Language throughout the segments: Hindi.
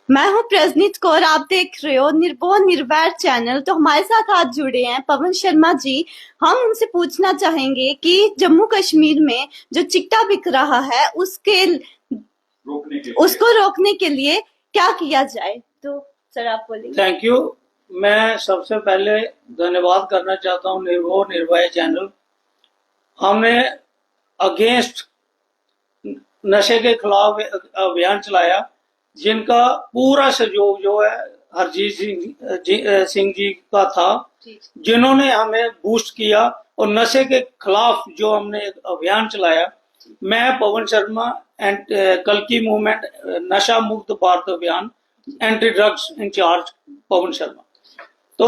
मैं हूं प्रजनीत कौर। आप देख रहे हो निर्भो निर्वैर चैनल। तो हमारे साथ आज जुड़े हैं पवन शर्मा जी। हम उनसे पूछना चाहेंगे कि जम्मू कश्मीर में जो चिट्टा बिक रहा है उसको रोकने के लिए क्या किया जाए। तो सर आप बोलिए। Thank you. मैं सबसे पहले धन्यवाद करना चाहता हूं निर्भो निर्भय चैनल। हमने अगेंस्ट नशे के खिलाफ अभियान चलाया, जिनका पूरा सहयोग जो है हरजीत सिंह जी का था, जिन्होंने हमें बूस्ट किया। और नशे के खिलाफ जो हमने अभियान चलाया, मैं पवन शर्मा एंड कल की मूवमेंट नशा मुक्त भारत अभियान anti drugs in charge Pawan Sharma. तो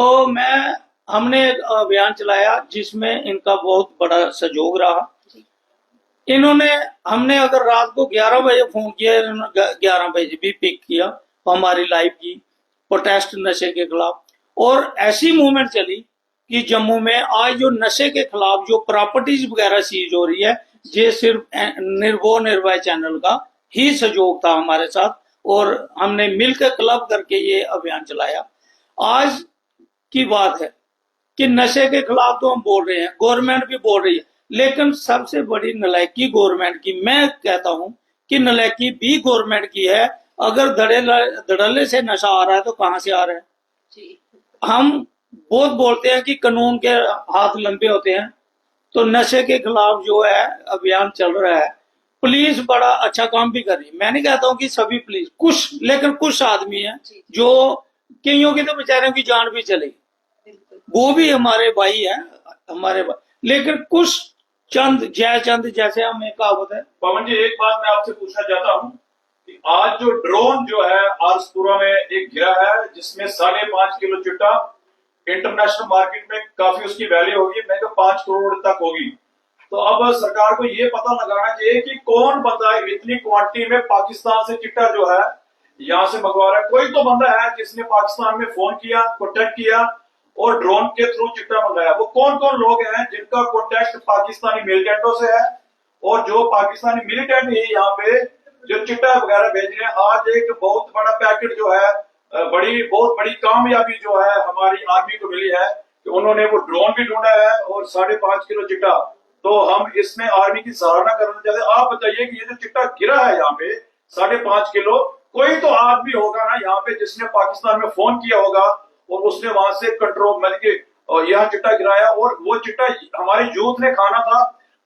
हमने एक अभियान चलाया जिसमें इनका बहुत बड़ा सहयोग रहा। हमने अगर रात को 11 बजे फोन किया, 11 बजे भी पिक किया, हमारी लाइव की प्रोटेस्ट नशे के खिलाफ। और ऐसी मूवमेंट चली कि जम्मू में आज जो नशे के खिलाफ जो प्रॉपर्टीज वगैरह सीज हो रही है, ये सिर्फ निर्भो निर्भय चैनल का ही सहयोग था हमारे साथ। और हमने मिलकर क्लब करके ये अभियान चलाया। आज की बात है कि नशे के खिलाफ तो हम बोल रहे हैं, गवर्नमेंट भी बोल रही है, लेकिन सबसे बड़ी नलायकी गवर्नमेंट की, मैं कहता हूं कि नलायकी भी गवर्नमेंट की है। अगर धड़ल्ले से नशा आ रहा है तो कहां से आ रहा है जी। हम बहुत बोलते हैं कि कानून के हाथ लंबे होते हैं, तो नशे के खिलाफ जो है अभियान चल रहा है। पुलिस बड़ा अच्छा काम भी कर रही है। मैं नहीं कहता हूं कि सभी पुलिस, कुछ, लेकिन कुछ आदमी हैं जो, कईयों की तो बेचारों की जान भी चली, वो भी हमारे भाई हैं, हमारे भाई। लेकिन कुछ चंद जयचंद जैसे हमें कहावत है। पवन जी, एक बात मैं आपसे पूछना चाहता हूँ कि आज जो ड्रोन जो है आरसपुरा में एक गिरा है, जिसमें 5.5 किलो चिट्टा, इंटरनेशनल मार्केट में काफी उसकी वैल्यू होगी, मैं तो 5 करोड़ तक होगी। तो अब सरकार को ये पता लगाना चाहिए कि कौन बंदा है इतनी क्वांटिटी में पाकिस्तान से चिट्टा जो है यहाँ से मंगवा रहा है। कोई तो बंदा है जिसने पाकिस्तान में फोन किया, कॉन्टेक्ट किया और ड्रोन के थ्रू चिट्टा मंगाया। वो कौन कौन लोग हैं जिनका कॉन्टेक्ट पाकिस्तानी मिलिटेंटों से है, और जो पाकिस्तानी मिलिटेंट ही यहाँ पे जो चिट्टा वगैरह भेज रहे हैं। आज एक बहुत बड़ा पैकेट जो है, बहुत बड़ी कामयाबी जो है हमारी आर्मी को मिली है कि उन्होंने वो ड्रोन भी ढूंढा है और 5.5 किलो चिट्टा। तो हम इसमें आर्मी की सराहना करना चाहते हैं। आप बताइए कि ये जो चिट्टा गिरा है यहाँ पे 5.5 किलो, कोई तो आदमी होगा ना यहाँ पे जिसने पाकिस्तान में फोन किया होगा और उसने वहां से कंट्रोल मतलब कि यहाँ चिट्टा गिराया। और वो चिट्टा हमारे यूथ ने खाना था,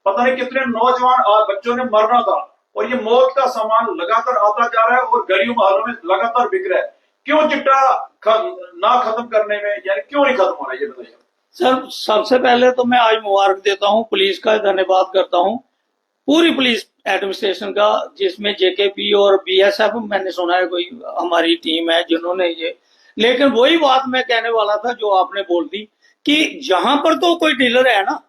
पता नहीं कितने नौजवान बच्चों ने मरना था। और ये मौत का सामान लगातार आता जा रहा है और गलियों मोहल्लों में लगातार बिक रहा है। क्यों चिट्टा ना खत्म करने में, यानी क्यों नहीं खत्म हो रहा है, ये बताइए। सर, सबसे पहले तो मैं आज मुबारक देता हूं, पुलिस का धन्यवाद करता हूं, पूरी पुलिस एडमिनिस्ट्रेशन का, जिसमें जेकेपी और बीएसएफ, मैंने सुना है कोई हमारी टीम है जिन्होंने ये। लेकिन वही बात मैं कहने वाला था जो आपने बोल दी कि जहां पर तो कोई डीलर है ना,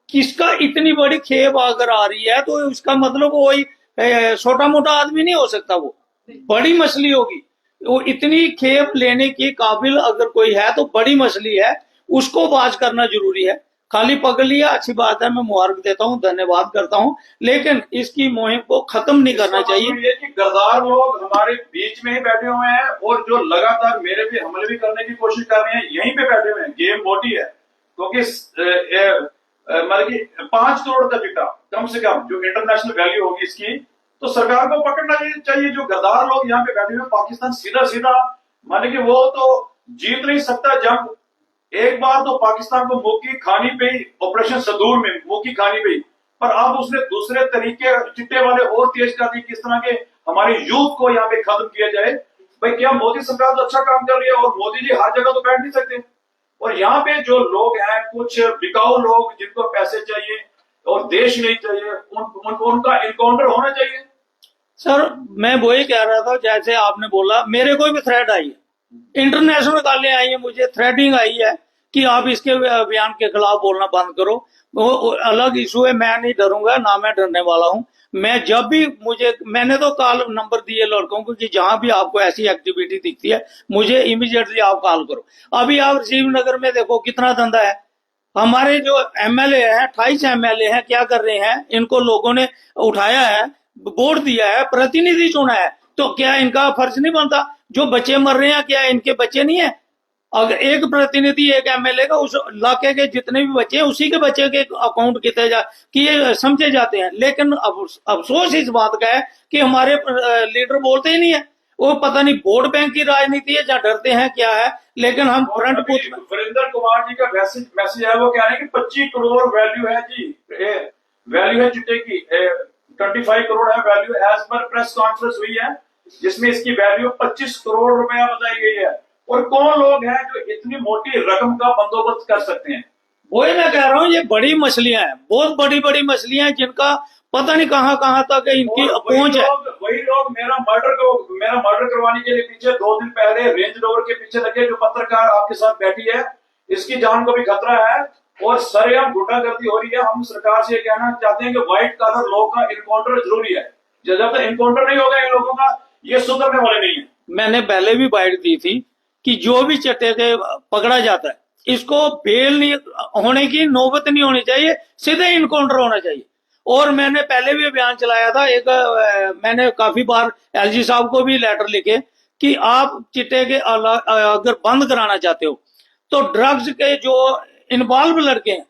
किसका इतनी बड़ी खेप अगर आ रही है तो उसका मतलब वही छोटा मोटा आदमी नहीं हो सकता, वो बड़ी मछली होगी। वो इतनी खेप लेने की काबिल अगर कोई है तो बड़ी मछली है, उसको बाज करना जरूरी है। खाली पकड़ लिया अच्छी बात है, मैं मुबारक देता हूँ, धन्यवाद करता हूँ, लेकिन इसकी मुहिम को खत्म नहीं करना चाहिए। ये कि गद्दार लोग हमारे बीच में ही बैठे हुए हैं और जो लगातार मेरे भी हमले भी करने की कोशिश कर रहे हैं, यहीं पे बैठे हुए हैं। गेम मोटी है, क्योंकि मतलब कि 5 करोड़ का चिट्टा कम से कम जो इंटरनेशनल वैल्यू होगी इसकी, तो सरकार को पकड़ना चाहिए। जो गद्दार लोग यहाँ पे बैठे हुए, पाकिस्तान सीधा सीधा माने कि वो तो जीत नहीं सकता जंग। एक बार तो पाकिस्तान को मुक्की खानी पे, ऑपरेशन सदूर में मुक्की खानी पे, पर अब उसने दूसरे तरीके चिट्टे वाले और तेज कर दी, किस तरह के हमारे यूथ को यहाँ पे खत्म किया जाए। भाई क्या मोदी सरकार तो अच्छा काम कर रही है और मोदी जी हर जगह तो बैठ नहीं सकते। और यहाँ पे जो लोग हैं, कुछ बिकाऊ लोग जिनको पैसे चाहिए और देश नहीं चाहिए, उनका इनकाउंटर होना चाहिए। सर, मैं वही कह रहा था, जैसे आपने बोला, मेरे को भी थ्रेट आई है, इंटरनेशनल गालियां आई है, मुझे थ्रेटिंग आई है कि आप इसके अभियान के खिलाफ बोलना बंद करो। वो अलग इशू है, मैं नहीं डरूंगा, ना मैं डरने वाला हूं। मैं जब भी मैंने तो कॉल नंबर दिए लड़कों को कि जहां भी आपको ऐसी एक्टिविटी दिखती है मुझे इमीडिएटली आप कॉल करो। अभी आप राजीव नगर में देखो कितना धंधा है। हमारे जो एमएलए हैं, 28 एमएलए हैं, क्या कर रहे हैं, इनको लोगों ने उठाया है, वोट दिया है, प्रतिनिधि चुना है, तो क्या इनका फर्ज नहीं बनता जो बच्चे मर रहे हैं क्या इनके बच्चे नहीं है? अगर एक प्रतिनिधि एक एमएलए का उस इलाके के जितने भी बच्चे हैं उसी के बच्चे के अकाउंट किए समझे जाते हैं। लेकिन अफसोस इस बात का है कि हमारे लीडर बोलते ही नहीं है। वो पता नहीं वोट बैंक की राजनीति है, जहाँ डरते हैं क्या है, लेकिन हम फ्रंट बूथ में। वीरेंद्र कुमार जी का मैसेज है, वो कह रहे हैं कि 25 करोड़ वैल्यू है जी, वैल्यू है चिट्टे की, 25 करोड़ है वैल्यू एज पर प्रेस कॉन्फ्रेंस हुई है, जिसमें इसकी वैल्यू 25 करोड़ रुपया बताई गई है। और कौन लोग हैं जो इतनी मोटी रकम का बंदोबस्त कर सकते हैं? वही मैं कह रहा हूँ, ये बड़ी मछलियां हैं, बहुत बड़ी बड़ी मछलियां हैं, जिनका पता नहीं कहाँ कहाँ तक इनकी पहुंच है। वही लोग मेरा मर्डर करवाने के लिए पीछे 2 दिन पहले रेंज रोवर के पीछे लगे, जो पत्रकार आपके साथ बैठी है, इसकी जान को भी खतरा है और सरेआम गुंडागर्दी हो रही है। हम सरकार से ये कहना चाहते हैं कि व्हाइट कॉलर लोग का इनकाउंटर जरूरी है। जब तक इनकाउंटर नहीं होगा इन लोगों का, ये सुधरने वाले नहीं है। मैंने पहले भी बाइट दी थी कि जो भी चट्टे के पकड़ा जाता है, इसको बेल नहीं होने की नौबत नहीं होनी चाहिए, सीधे इनकाउंटर होना चाहिए। और मैंने पहले भी अभियान चलाया था, मैंने काफी बार एलजी साहब को भी लेटर लिखे कि आप चिट्टे के अगर बंद कराना चाहते हो तो ड्रग्स के जो इन्वॉल्व लड़के हैं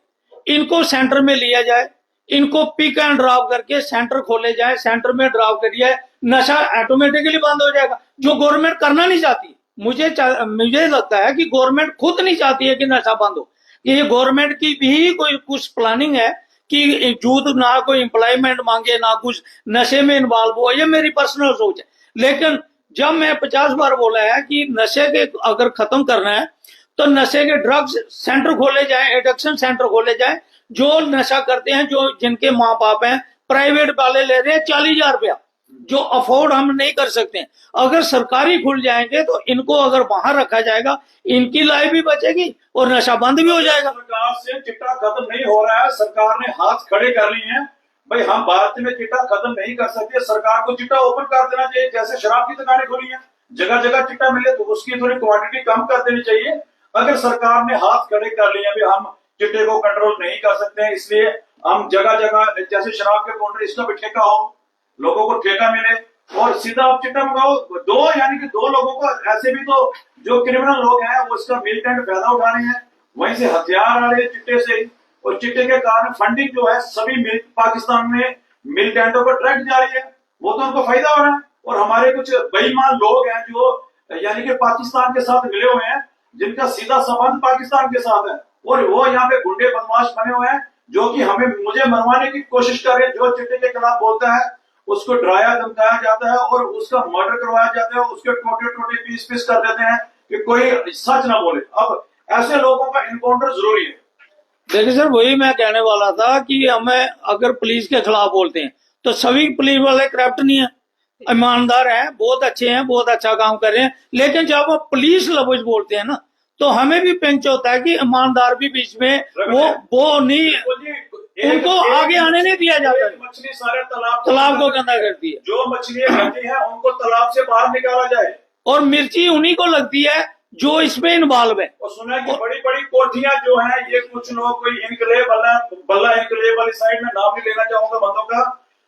इनको सेंटर में लिया जाए, इनको पिक एंड ड्रॉप करके सेंटर खोले जाए, सेंटर में ड्रॉप कर दिया, नशा ऑटोमेटिकली बंद हो जाएगा। जो गवर्नमेंट करना नहीं चाहती, मुझे लगता है कि गवर्नमेंट खुद नहीं चाहती है कि नशा बंद हो। ये गवर्नमेंट की भी कोई कुछ प्लानिंग है कि यूथ ना कोई एम्प्लॉयमेंट मांगे, ना कुछ नशे में इन्वॉल्व हो। ये मेरी पर्सनल सोच है। लेकिन जब मैं 50 बार बोला है कि नशे के अगर खत्म करना है तो नशे के ड्रग्स सेंटर खोले जाए, एडिक्शन सेंटर खोले जाए। जो नशा करते हैं, जो जिनके माँ बाप हैं, प्राइवेट वाले ले रहे हैं 40,000 रुपया, जो अफोर्ड हम नहीं कर सकते हैं। अगर सरकारी खुल जाएंगे तो इनको अगर वहां रखा जाएगा, इनकी लाइफ भी बचेगी और नशा बंद भी हो जाएगा। सरकार से चिट्टा खत्म नहीं हो रहा है, सरकार ने हाथ खड़े कर लिए हैं। भाई हम भारत में चिट्टा खत्म नहीं कर सकते, सरकार को चिट्टा ओपन कर देना चाहिए। जैसे शराब की दुकानें खुली हैं, जगह जगह चिट्टा मिले तो उसकी थोड़ी क्वांटिटी कम कर देनी चाहिए। अगर सरकार ने हाथ खड़े कर लिए भी हम चिट्टे को कंट्रोल नहीं कर सकते हैं, इसलिए हम जगह जगह जैसे शराब के काउंटर, इसका भी ठेका हो, लोगों को ठेका मिले और सीधा आप चिट्टा मंगाओ। यानी कि 2 लोगों को, ऐसे भी तो जो क्रिमिनल लोग हैं वो इसका मिलिटेंट फायदा उठा रहे हैं, वहीं से हथियार आ रहे हैं चिट्टे से। और चिट्टे के कारण फंडिंग जो है सभी पाकिस्तान में मिलिटेंटों को डायरेक्ट जा रही है, वो तो उनको फायदा हो रहा है। और हमारे कुछ बेईमान लोग हैं जो यानी कि पाकिस्तान के साथ मिले हुए हैं, जिनका सीधा संबंध पाकिस्तान के साथ है, और वो यहाँ पे गुंडे बदमाश बने हुए हैं, जो कि मुझे मरवाने की कोशिश कर रहे हैं। जो चिट्टे के खिलाफ बोलता है उसको डराया धमकाया जाता है और उसका मर्डर करवाया जाता है, उसके टोटे टोटे पीस पीस कर देते हैं कि कोई सच ना बोले। अब ऐसे लोगों का इनकाउंटर जरूरी है। देखिए सर, वही मैं कहने वाला था कि हमें अगर पुलिस के खिलाफ बोलते हैं तो सभी पुलिस वाले करप्ट नहीं है, ईमानदार हैं, बहुत अच्छे हैं, बहुत अच्छा काम कर रहे हैं। लेकिन जब वो पुलिस लफ्ज बोलते हैं ना तो हमें भी पिंच होता है कि ईमानदार भी बीच में वो नहीं, उनको आगे आने नहीं दिया जाता। मछली सारे तालाब को गंदा करती है। जो मछलियां गंदी है उनको तालाब से बाहर निकाला जाए। और मिर्ची उन्हीं को लगती है जो इसमें इन्वॉल्व है। और सुना कि बड़ी बड़ी कोठियां जो हैं, ये कुछ लोग कोई इनकलेव बल्ला इनकलेव वाली साइड में, नाम नहीं लेना चाहूंगा बंदों का,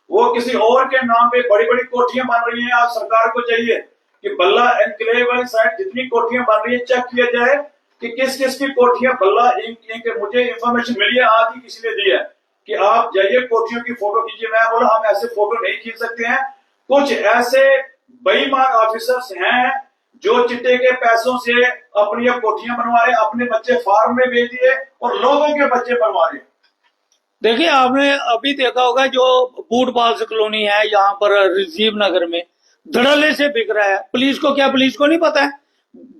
वो किसी और के नाम पे बड़ी बड़ी कोठियां बन रही हैं। आज सरकार को चाहिए कि बल्ला इनकलेव वाली साइड जितनी कोठियां बन रही है चेक किया जाए कि किस किस की कोठियां बल्ला इनके। मुझे इंफॉर्मेशन मिली है, आज ही किसी ने दी है कि आप जाइए कोठियों की फोटो खींचिए। मैं बोला हम ऐसे फोटो नहीं खींच सकते हैं। कुछ ऐसे बेईमान ऑफिसर्स हैं जो चिट्टे के पैसों से अपनी कोठियां बनवा रहे, अपने बच्चे फार्म में भेज दिए और लोगों के बच्चे बनवा रहे। देखिए, आपने अभी देखा होगा जो बूटपाल्स कॉलोनी है यहाँ पर राजीव नगर में, धड़ल्ले से बिक रहा है। पुलिस को क्या, पुलिस को नहीं पता है?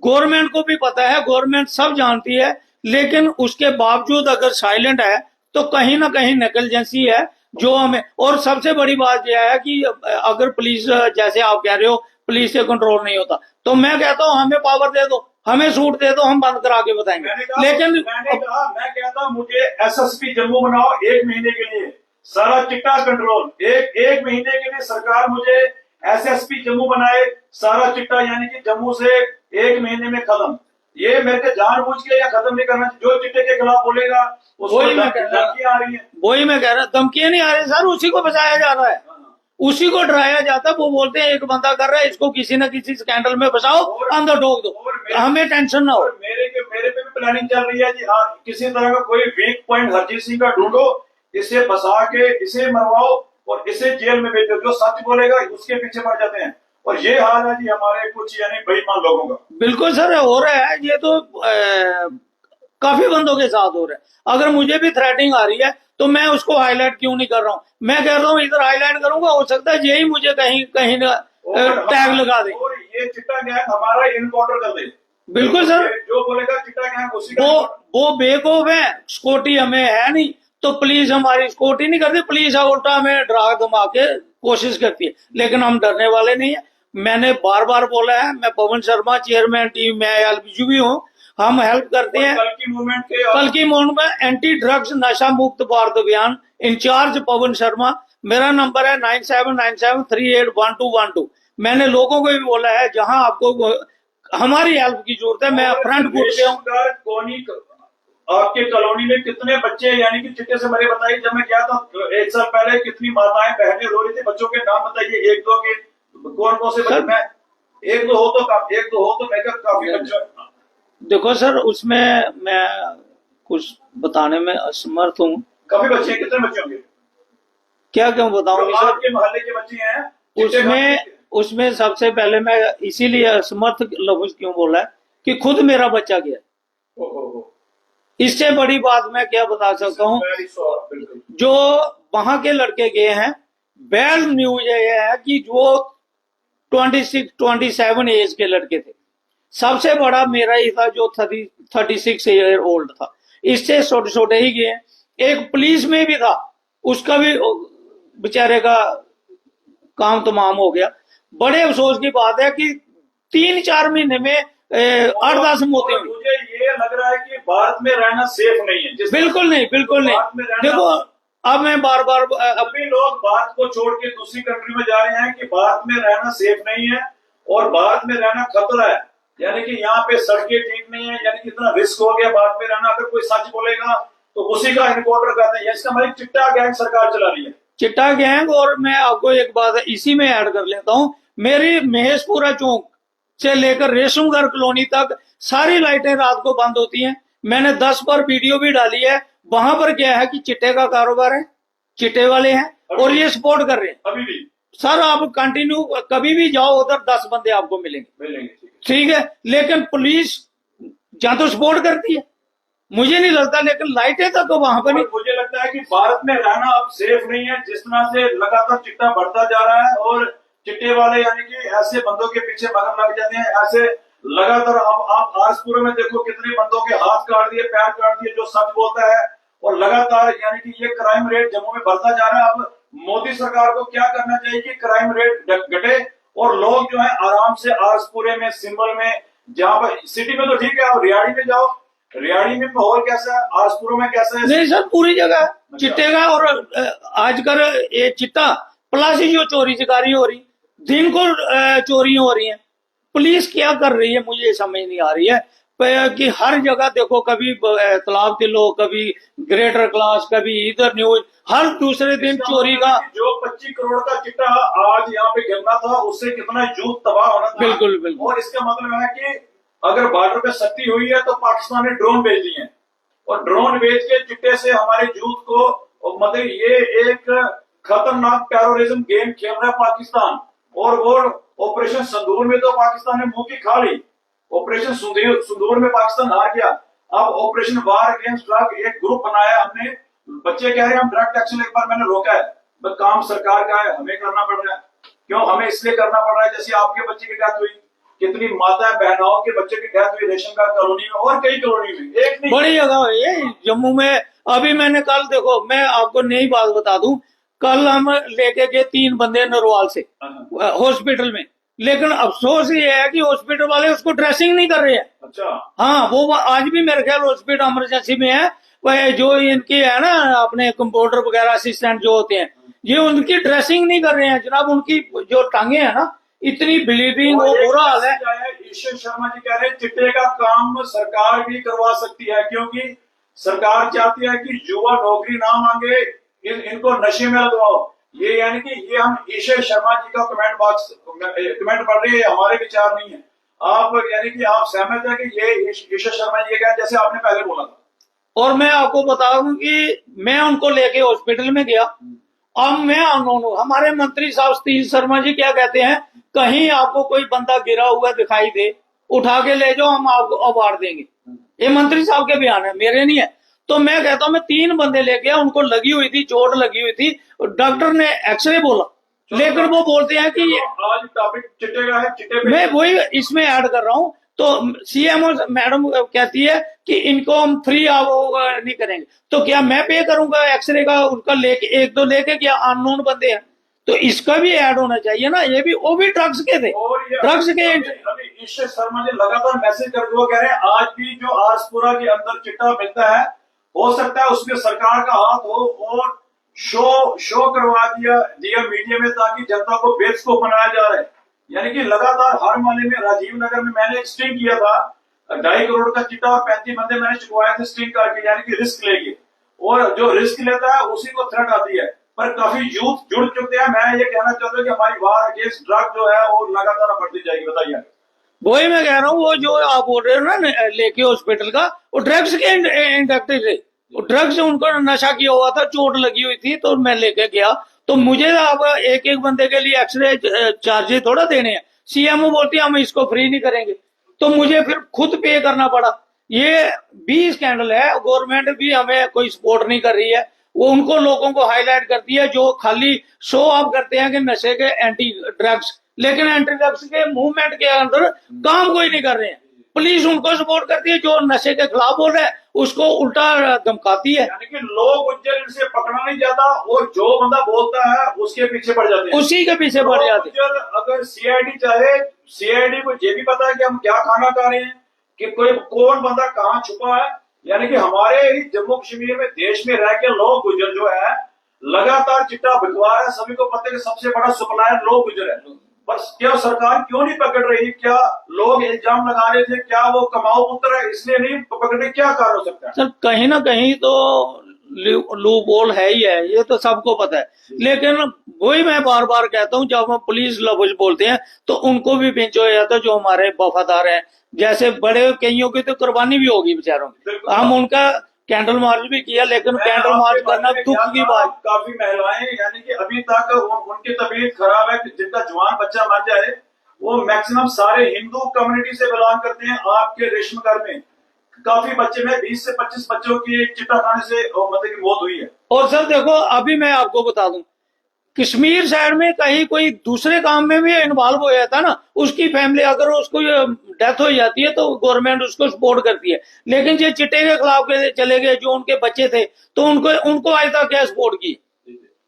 गवर्नमेंट को भी पता है, गवर्नमेंट सब जानती है, लेकिन उसके बावजूद अगर साइलेंट है तो कहीं ना कहीं नेगलिजेंसी है जो हमें। और सबसे बड़ी बात यह है कि अगर पुलिस, जैसे आप कह रहे हो, पुलिस से कंट्रोल नहीं होता, तो मैं कहता हूं हमें पावर दे दो, हमें सूट दे दो, हम बंद करा के बताएंगे। लेकिन मैं कहता हूं मुझे एसएसपी जम्मू बनाओ 1 महीने के लिए, सारा चिट्टा कंट्रोल। एक महीने के लिए सरकार मुझे एसएसपी जम्मू बनाए, सारा चिट्टा यानी कि जम्मू से 1 महीने में खत्म। ये मेरे को जानबूझ के या खत्म नहीं करना। जो चिट्टे के खिलाफ बोलेगा उसको धमकियां आ रही है। वही मैं कह रहा, धमकियां नहीं आ रही सर, उसी को बचाया जा रहा है। उसी को डराया जाता। वो बोलते हैं एक बंदा कर रहा है, इसको किसी न किसी स्कैंडल में फंसाओ, अंदर ठोक दो, हमें टेंशन ना हो। और मेरे पे भी प्लानिंग चल रही है जी। हाँ, किसी तरह का कोई वीक पॉइंट हरजीत सिंह का ढूंढो, इसे फंसा के इसे मरवाओ और इसे जेल में भेजो। जो सच बोलेगा उसके पीछे पड़ जाते हैं। और ये हाल है जी हमारे कुछ यानी बेईमान लोगों का। बिल्कुल सर, हो रहा है ये तो काफी बंदों के साथ हो रहा है। अगर मुझे भी थ्रेटिंग आ रही है तो मैं उसको हाईलाइट क्यों नहीं कर रहा हूँ? मैं कह रहा हूँ इधर हाईलाइट करूंगा, हो सकता है यही मुझे कहीं कहीं टैग लगा दे। और ये चिट्टा गैंग हमारा इनकाउंटर कर दे। बिल्कुल सर, जो बोलेगा चिट्टा गैंग उसी का। वो बेवकूफ है। सिक्योरिटी हमें है नहीं तो पुलिस हमारी सिक्योरिटी नहीं करती, पुलिस उल्टा हमें डरा धमा के कोशिश करती है, लेकिन हम डरने वाले नहीं है। मैंने बार बार बोला है, मैं पवन शर्मा चेयरमैन टीम में एलबीयू भी हूँ, हम हेल्प करते हैं। कल की मूवमेंट में एंटी ड्रग्स नशा मुक्त भारत अभियान इंचार्ज पवन शर्मा। मेरा नंबर है 9797381212। मैंने लोगों को भी बोला है जहां आपको हमारी हेल्प की जरूरत है, मैं फ्रंट फुट पे हूँ। आपके कॉलोनी में कितने बच्चे यानी कि चिट्टे से मरे बताइए। जब मैं गया था 1 साल पहले, कितनी माताएं बहनें रो रही थी। बच्चों के नाम बताइए, एक दो के कौन कौन से बच्चे? एक दो हो तो मैं काफी बच्चा। देखो सर, उसमें मैं कुछ बताने में असमर्थ हूँ। काफी बच्चे हैं, कितने बच्चे होंगे? क्या क्यों बताऊंगी सर? आपके मोहल्ले के बच्चे हैं उसमें सबसे पहले मैं इसीलिए असमर्थ लफ्ज क्यों बोला है कि खुद मेरा बच्चा गया। इससे बड़ी बात मैं क्या बता सकता हूँ? जो वहां के लड़के गए हैं, बैड न्यूज ये है कि जो 26-27 एज के लड़के थे, सबसे बड़ा मेरा ही था जो 36 ईयर ओल्ड था। इससे छोटे छोटे ही गए। एक पुलिस में भी था, उसका भी बेचारे का काम तमाम हो गया। बड़े अफसोस की बात है कि 3-4 महीने में 8-10 मौतें हुई। मुझे ये लग रहा है कि भारत में रहना सेफ नहीं है। बिल्कुल नहीं, बिल्कुल नहीं। देखो, अब मैं बार बार अभी लोग भारत को छोड़ के दूसरी कंट्री में जा रहे हैं कि भारत में रहना सेफ नहीं है और भारत में रहना खतरा है। यानी कि यहाँ पे सड़कें ठीक नहीं है, यानी कि इतना रिस्क हो गया भारत में रहना। अगर कोई सच बोलेगा तो उसी का इनकाउंटर करते हैं। इसका हमारी चिट्टा गैंग सरकार चला रही है, चिट्टा गैंग। और मैं आपको एक बात इसी में ऐड कर लेता हूँ, मेरी महेशपुरा चौक से लेकर रेशमगढ़ कॉलोनी तक सारी लाइटें रात को बंद होती हैं। मैंने 10 पर वीडियो भी डाली है। वहां पर क्या है कि चिट्टे का कारोबार है, चिट्टे वाले हैं और ये सपोर्ट कर रहे हैं अभी भी। सर, आप कंटिन्यू कभी भी जाओ उधर 10 बंदे आपको मिलेंगे। ठीक है, लेकिन पुलिस या तो सपोर्ट करती है, मुझे नहीं लगता, लेकिन लाइटें तक तो वहां पर नहीं। मुझे लगता है कि भारत में रहना अब सेफ नहीं है। जिस तरह से लगातार चिट्टा बढ़ता जा रहा है और चिट्टे वाले यानी कि ऐसे बंदों के पीछे मगन लग जाते हैं। ऐसे लगातार अब आप आरसपुर में देखो कितने बंदों के हाथ काट दिए, पैर काट दिए जो सच बोलता है। और लगातार यानी कि ये क्राइम रेट जम्मू में बढ़ता जा रहा है। अब मोदी सरकार को क्या करना चाहिए कि क्राइम रेट घटे और लोग जो है आराम से आरसपुरे में, सिंबल में, जहां पर सिटी में तो ठीक है, आप रियाड़ी में जाओ, रियाड़ी में माहौल कैसा है, आरसपुर में कैसा है? नहीं सर, पूरी जगह चिट्टे का। और आजकल ये चिट्टा प्लस ही जो चोरी चकारी हो रही, दिन को चोरी हो रही है। पुलिस क्या कर रही है मुझे समझ नहीं आ रही है कि हर जगह देखो, कभी तलाब तिलो, कभी ग्रेटर क्लास, कभी इधर न्यूज, हर दूसरे दिन चोरी का। जो 25 करोड़ का चिट्टा आज यहाँ पे गिरना था, उससे कितना यूथ तबाह होना था। बिल्कुल बिल्कुल। और इसका मतलब है कि अगर बॉर्डर पे सख्ती हुई है तो पाकिस्तान ने ड्रोन भेज दिए हैं और ड्रोन भेज के चिट्टे से हमारे यूथ को, मतलब ये एक खतरनाक टेररिज्म गेम खेल रहा है पाकिस्तान। और वो ऑपरेशन संदूर में तो पाकिस्तान ने मुंह की खा ली। ऑपरेशन संदूर में पाकिस्तान हार गया। अब ऑपरेशन वार अगेंस्ट ड्रग एक ग्रुप बनाया हमने। बच्चे कह रहे हैं हम ड्रग टैक्स एक बार मैंने रोका है, बट काम सरकार का है, हमें करना पड़ रहा है। क्यों हमें इसलिए करना पड़ रहा है? जैसे आपके बच्चे की डेथ हुई, कितनी माता बहनाओं के बच्चे की डेथ हुई रेशन कार्ड कॉलोनी में और कई कॉलोनी में, एक नहीं बड़ी जगह है जम्मू में। अभी मैंने कल देखो, मैं आपको नई बात बता दूं, कल हम लेके गए 3 बंदे नरवाल से हॉस्पिटल में, लेकिन अफसोस ये है कि हॉस्पिटल वाले उसको ड्रेसिंग नहीं कर रहे हैं। अच्छा, हाँ, वो आज भी मेरे ख्याल हॉस्पिटल इमरजेंसी में है। वह जो इनकी है ना अपने कंप्यूटर वगैरह असिस्टेंट जो होते हैं, ये उनकी ड्रेसिंग नहीं कर रहे हैं जनाब। उनकी जो टांगे है ना, इतनी ब्लीडिंग, वो बुरा हाल है। ईश्वर शर्मा जी कह रहे हैं चिट्टे का काम सरकार भी करवा सकती है, क्योंकि सरकार चाहती है कि युवा नौकरी ना मांगे, इनको नशे में लगवाओ। ये यानी कि ये हम ईश्वर शर्मा जी का कमेंट पढ़ रहे हैं, हमारे विचार नहीं है। आप यानी कि आप सहमत है कि ये ईश्वर शर्मा जी का, जैसे आपने पहले बोला था। और मैं आपको बता दूं कि मैं उनको लेके हॉस्पिटल में गया। अब मैं अननोन हूं। हमारे मंत्री साहब सतीश शर्मा जी क्या कहते हैं, कहीं आपको कोई बंदा गिरा हुआ दिखाई दे, उठा के ले जाओ, हम आपको अवार्ड देंगे। ये मंत्री साहब के बयान है, मेरे नहीं है। तो मैं कहता हूं, मैं 3 बंदे लेके आया, उनको लगी हुई थी, चोट लगी हुई थी, डॉक्टर ने एक्सरे बोला, लेकिन वो बोलते हैं कि आज टॉपिक चिट्टे का है, चिट्टे पे मैं वही इसमें ऐड कर रहा हूं। तो सीएमओ मैडम कहती है कि इनको हम फ्री नहीं करेंगे, तो क्या मैं पे करूंगा एक्सरे का? उनका लेके 1-2 लेके, क्या अननोन बंदे हैं? तो इसका भी ऐड होना चाहिए ना। ये भी, वो भी ड्रग्स के थे, और ये ड्रग्स के। अभी ईश्वर शर्मा जी लगातार मैसेज करते हुए कह रहे हैं, आज भी जो आरसपुरा के अंदर चिट्टा मिलता है, हो सकता है उसमें सरकार का हाथ हो, और शो करवा दिया मीडिया में, ताकि जनता को बेवकूफ बनाया जा रहा है। यानी कि लगातार हर मोहल्ले में, राजीव नगर में मैंने एक स्टिंग किया था, 2.5 करोड़ का चिट्टा और 35 बंदे मैंने चुकवाए थे स्टिंग करके, यानी कि रिस्क लेके। और जो रिस्क लेता है उसी को थ्रेट आती है, पर काफी यूथ जुड़ चुके हैं। मैं ये कहना चाहता हूँ कि हमारी वार अगेंस्ट ड्रग जो है वो लगातार बढ़ती जाएगी। बताइए। वही मैं कह रहा हूँ, वो जो आप बोल रहे हो ना लेके हॉस्पिटल का, वो ड्रग्स के इंडक्टेड थे। ड्रग्स, उनको नशा किया हुआ था, चोट लगी हुई थी, तो मैं लेके गया। तो मुझे अब एक बंदे के लिए एक्सरे चार्जेस थोड़ा देने हैं। सीएमओ बोलती है हम इसको फ्री नहीं करेंगे, तो मुझे फिर खुद पे करना पड़ा। ये भी स्कैंडल है। गवर्नमेंट भी हमें कोई सपोर्ट नहीं कर रही है। वो उनको लोगों को हाईलाइट करती है जो खाली शो ऑफ करते हैं कि नशे के एंटी ड्रग्स, लेकिन एंटी ड्रग्स के मूवमेंट के अंदर काम कोई नहीं कर रहे हैं। पुलिस उनको सपोर्ट करती है, जो नशे के खिलाफ बोल रहा है उसको उल्टा धमकाती है। यानी कि लोग उज्जैन इनसे पकड़ा नहीं जाता, और जो बंदा बोलता है उसके पीछे पड़ जाते हैं, उसी के पीछे पड़ जाते हैं। अगर सीआईडी चाहे, सीआईडी को ये भी पता है कि हम क्या खाना खा रहे हैं, कि कोई कौन बंदा कहाँ छुपा है। यानी कि हमारे ही जम्मू कश्मीर में, देश में रह के लोग गुजर जो है लगातार चिट्टा बिकवा रहा है। सभी को पता है कि सबसे बड़ा सप्लायर लोग गुजर है, पर क्या सरकार क्यों नहीं पकड़ रही? क्या लोग इल्जाम लगा रहे थे, क्या वो कमाऊ पुत्र है इसलिए नहीं पकड़ रही? क्या कारण हो सकता है? सर, कहीं ना कहीं तो लूप होल है ही है, ये तो सबको पता है। लेकिन वही मैं बार बार कहता हूँ, जब हम पुलिस लफ्ज बोलते हैं तो उनको भी बेंचो जाता है, जो हमारे वफादार हैं। जैसे बड़े कईयों की तो कुर्बानी भी होगी बेचारों की, हम उनका कैंडल मार्च भी किया, लेकिन कैंडल मार्च करना दुख की बात। काफी महिलाएं यानी कि अभी तक उनकी तबीयत खराब है, जिनका जवान बच्चा मर जाए, वो मैक्सिमम सारे हिंदू कम्युनिटी से बिलोंग करते हैं। आपके रेशम घर में काफी बच्चे में 20 से 25 बच्चों की चिट्टा खाने से मतलब की मौत हुई है। और सर देखो, अभी मैं आपको बता दूं, कश्मीर साइड में कहीं कोई दूसरे काम में भी इन्वॉल्व हो जाता ना, उसकी फैमिली अगर उसको डेथ हो जाती है तो गवर्नमेंट उसको सपोर्ट करती है। लेकिन ये चिट्टे के खिलाफ के चले गए, जो उनके बच्चे थे, तो उनको आज तक क्या सपोर्ट की?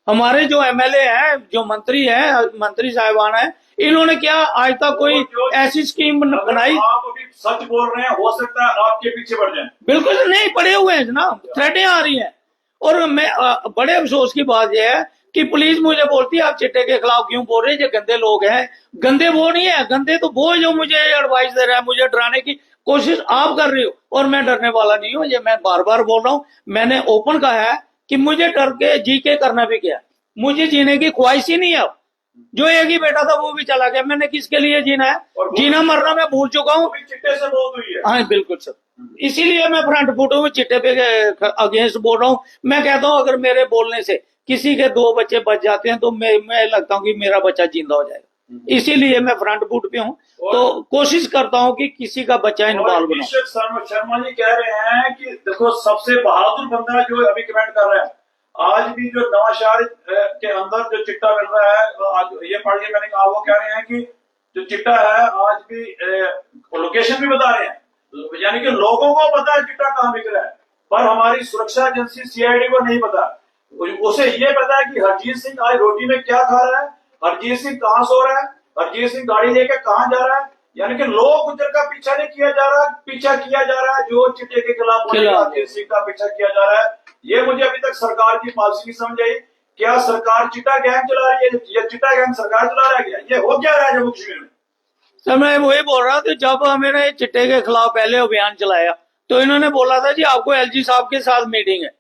हमारे जो एमएलए हैं, जो मंत्री हैं, मंत्री साहिबान हैं, इन्होंने क्या आज तक कोई ऐसी स्कीम बनाई? आप अभी सच बोल रहे हैं, हो सकता है आपके पीछे बढ़ जाए। बिल्कुल नहीं, पड़े हुए हैं जनाब, थ्रेटें आ रही हैं। और मैं बड़े अफसोस की बात यह है कि पुलिस मुझे बोलती है आप चिट्टे के खिलाफ क्यों बोल रहे हैं, ये गंदे लोग हैं। गंदे वो नहीं है, गंदे तो वो जो मुझे एडवाइस दे रहा है, मुझे डराने की कोशिश आप कर रहे हो। और मैं डरने वाला नहीं हूं, ये मैं बार बार बोल रहा हूं। मैंने ओपन कहा है कि मुझे डर के जी के करना भी क्या, मुझे जीने की ख्वाहिश ही नहीं है। अब जो एक ही बेटा था वो भी चला गया, मैंने किसके लिए जीना है? जीना मरना मैं भूल चुका हूँ। चिट्टे से मौत हुई है। हाँ बिल्कुल सर, इसीलिए मैं फ्रंट फुट हूँ, चिट्टे पे अगेंस्ट बोल रहा हूँ। मैं कहता हूँ अगर मेरे बोलने से किसी के 2 बच्चे बच जाते हैं तो मैं लगता हूँ कि मेरा बच्चा जिंदा हो जाएगा। इसीलिए मैं फ्रंट फुट पे हूँ, तो कोशिश करता हूँ कि किसी का बच्चा इन्वॉल्व ना हो। शर्मा जी कह रहे हैं कि देखो सबसे बहादुर बंदा जो अभी कमेंट कर रहा है, आज भी जो नवाशहर के अंदर जो चिट्टा मिल रहा है, आज ये पढ़ के मैंने कहा, वो कह रहे हैं कि जो चिट्टा है आज भी लोकेशन भी बता रहे हैं। यानी कि लोगों को पता है चिट्टा कहाँ बिक रहा है, पर हमारी सुरक्षा एजेंसी सीआईडी को नहीं पता। उसे ये पता है कि हरजीत सिंह आज रोटी में क्या खा रहा है, हरजीत सिंह कहाँ सो रहा है, हरजीत सिंह गाड़ी लेके कहाँ जा रहा है। यानी कि लोग गुजर का पीछा नहीं किया जा रहा, पीछा किया जा रहा है जो चिट्टे के खिलाफ हरजीत सिंह का पीछा किया जा रहा है। ये मुझे अभी तक सरकार की पॉलिसी नहीं समझ आई। क्या सरकार चिट्टा गैंग चला रही है, या चिट्टा गैंग सरकार चला रहा है? ये हो क्या रहा है जम्मू कश्मीर में? सर मैं वही बोल रहा था, जब मैंने चिट्टे के खिलाफ पहले अभियान चलाया तो इन्होंने बोला था जी आपको एलजी साहब के साथ मीटिंग है।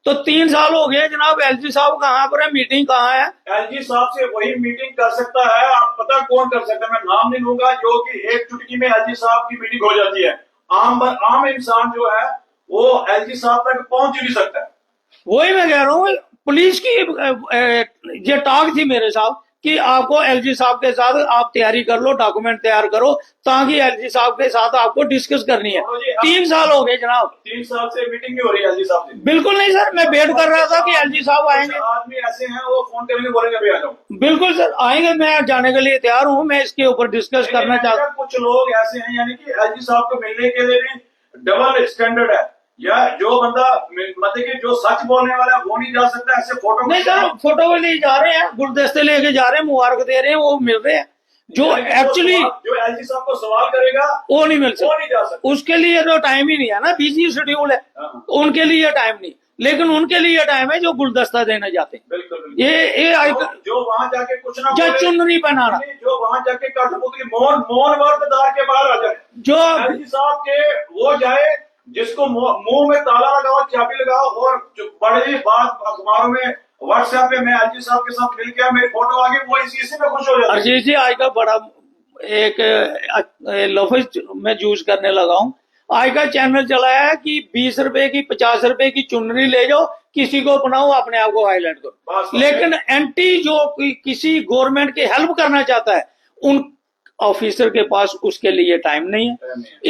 तो 3 साल हो गए जनाब, एलजी साहब कहाँ पर है, मीटिंग कहाँ है? एलजी साहब से वही मीटिंग कर सकता है, आप पता कौन कर सकता है, मैं नाम नहीं लूंगा, जो कि एक चुटकी में एलजी साहब की मीटिंग हो जाती है। आम इंसान जो है वो एलजी साहब तक पहुंच ही नहीं सकता है। वही मैं कह रहा हूँ, पुलिस की ये टॉक थी मेरे साथ कि आपको एलजी साहब के साथ आप तैयारी कर लो, डॉक्यूमेंट तैयार करो, ताकि एलजी साहब के साथ आपको डिस्कस करनी है। 3 साल हो गए जनाब, 3 साल से मीटिंग नहीं हो रही है एलजी साहब से। बिल्कुल नहीं सर, मैं वेट कर रहा था कि एलजी साहब आएंगे। आदमी ऐसे हैं वो फोन करेंगे बोलेंगे अभी आ जाओ। बिल्कुल सर आएंगे, मैं जाने के लिए तैयार हूँ, मैं इसके ऊपर डिस्कस करना चाहता हूँ। कुछ लोग ऐसे हैं यानी कि एलजी साहब को मिलने के लिए भी डबल स्टैंडर्ड है, या जो बंदा मतलब कि जो सच बोलने वाला है वो नहीं जा सकता, ऐसे फोटो नहीं सर, फोटो वो ले जा रहे हैं, गुलदस्ते लेके जा रहे हैं, मुबारक दे रहे हैं, वो मिल रहे हैं। जो एक्चुअली जो एलजी साहब को सवाल करेगा वो नहीं मिल वो सकता, नहीं जा सकता। उसके लिए तो टाइम ही नहीं है ना, बिजी शेड्यूल है, उनके लिए टाइम नहीं। लेकिन उनके लिए टाइम है जो गुलदस्ता देने जाते हैं। बिल्कुल ये जो वहां जाके कुछ ना जो बोले, चुनरी पहनाना, जो वहां जाके कठपुतली मौन वर्तदार के बाहर आ जाए, जो एलजी साहब के वो जाए जिसको मुंह में ताला लगाओ, चाबी लगाओ, और जो बड़ी बात अखबारों में व्हाट्सएप पे मैं एलजी साहब के साथ मिल गया, मेरी फोटो आ गई, वो इसी में खुश हो जाता है। अजीत जी आज का बड़ा एक लफ्ज मैं यूज करने लगा हूँ। आज का चैनल चला है कि 20 रुपए की 50 रुपए की चुनरी ले जाओ, किसी को अपनाओ, अपने आप को हाईलाइट करो। लेकिन एंटी जो किसी गवर्नमेंट की हेल्प करना चाहता है, उन ऑफिसर के पास उसके लिए टाइम नहीं है।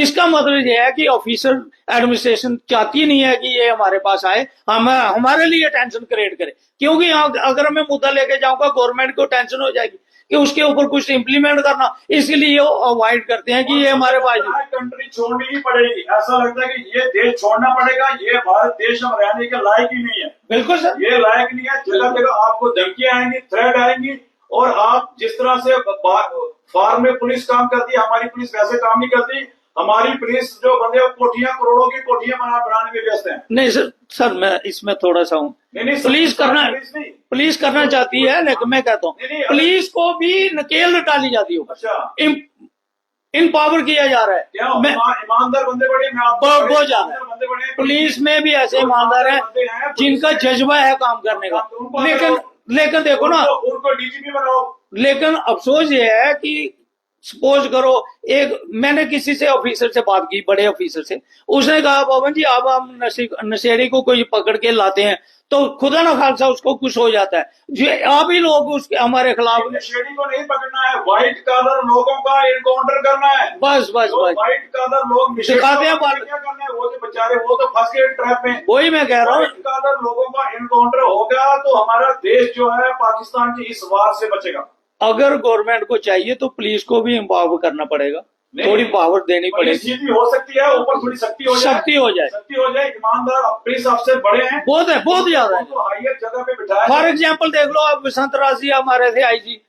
इसका मतलब यह है कि ऑफिसर एडमिनिस्ट्रेशन चाहती नहीं है कि ये हमारे पास आए, हम हमारे लिए टेंशन क्रिएट करे, क्योंकि अगर मैं मुद्दा लेके जाऊंगा गवर्नमेंट को टेंशन हो जाएगी कि उसके ऊपर कुछ इम्प्लीमेंट करना, इसलिए वो अवॉइड करते हैं कि ये हमारे पास कंट्री छोड़नी ही पड़ेगी। ऐसा लगता है कि ये देश छोड़ना पड़ेगा, ये भारत देश हम रहने के लायक ही नहीं है। बिल्कुल सर, ये लायक नहीं है। जगह जगह आपको धमकियां आएंगी, थ्रेट आएंगी, और आप जिस तरह से फार्म में पुलिस काम करती है, हमारी पुलिस वैसे काम नहीं करती। हमारी पुलिस जो बंदे कोठियां, करोड़ों की कोठियां बनाने में व्यस्त हैं। नहीं सर मैं इसमें थोड़ा सा हूँ, पुलिस करना चाहती है, लेकिन मैं कहता हूँ पुलिस को भी नकेल डाली जाती है। अच्छा, इन पावर किया जा रहा है। क्या ईमानदार बंदे बड़े, बहुत ज्यादा पुलिस में भी ऐसे ईमानदार हैं जिनका जज्बा है काम करने का। लेकिन देखो ना, उनको डीजीपी बनाओ। लेकिन अफसोस ये है कि सपोज करो, एक मैंने किसी से ऑफिसर से बात की, बड़े ऑफिसर से, उसने कहा पवन जी अब हम नशेड़ी को कोई पकड़ के लाते हैं तो खुदा ना खालसा उसको कुछ हो जाता है, जो आप ही लोग उसके हमारे खिलाफ। नशेड़ी को नहीं पकड़ना है, व्हाइट कॉलर लोगों का इनकाउंटर करना है। बस व्हाइट कॉलर लोग दिखाते हैं, क्या करना है, वो तो बेचारे वो तो फंस गए ट्रैप में। वही मैं कह रहा हूँ, व्हाइट कॉलर लोगों का इनकाउंटर होगा तो हमारा देश जो है पाकिस्तान की इस वार से बचेगा। अगर गवर्नमेंट को चाहिए तो पुलिस को भी इम्पावर करना पड़ेगा, थोड़ी पावर देनी पड़ेगी, सीधी हो सकती है, ऊपर थोड़ी शक्ति हो जाए। ईमानदार पुलिस अफसर बड़े हैं, बहुत है, बहुत ज्यादा है, तो हाईएस्ट जगह पे बिठाया। फॉर एग्जाम्पल देख लो आप, बसंत राजी हमारे थे आईजी,